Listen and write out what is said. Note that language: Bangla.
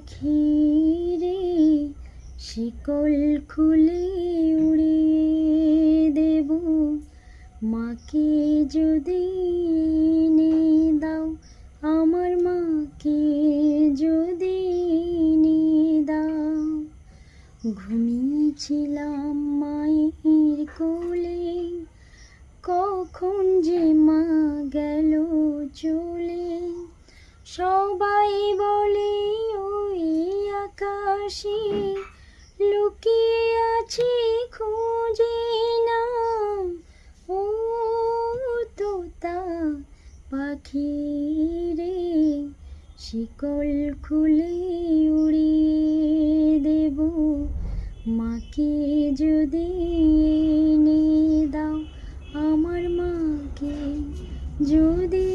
পাখি রে, শিকল খুলে উড়িয়ে দেব মাকে যদি এনে দাও, আমার মাকে যদি এনে দাও। ঘুমিয়েছিলাম মায়ের কোলে, কখন যে মা গেল চলে। সবাই বলে ওই আকাশে লুকিয়ে আছে, খুঁজে না ও তোতা পাখি রে, শিকল খুলে উড়িয়ে দেব মাকে যদি এনে দাও, আমার মাকে যদি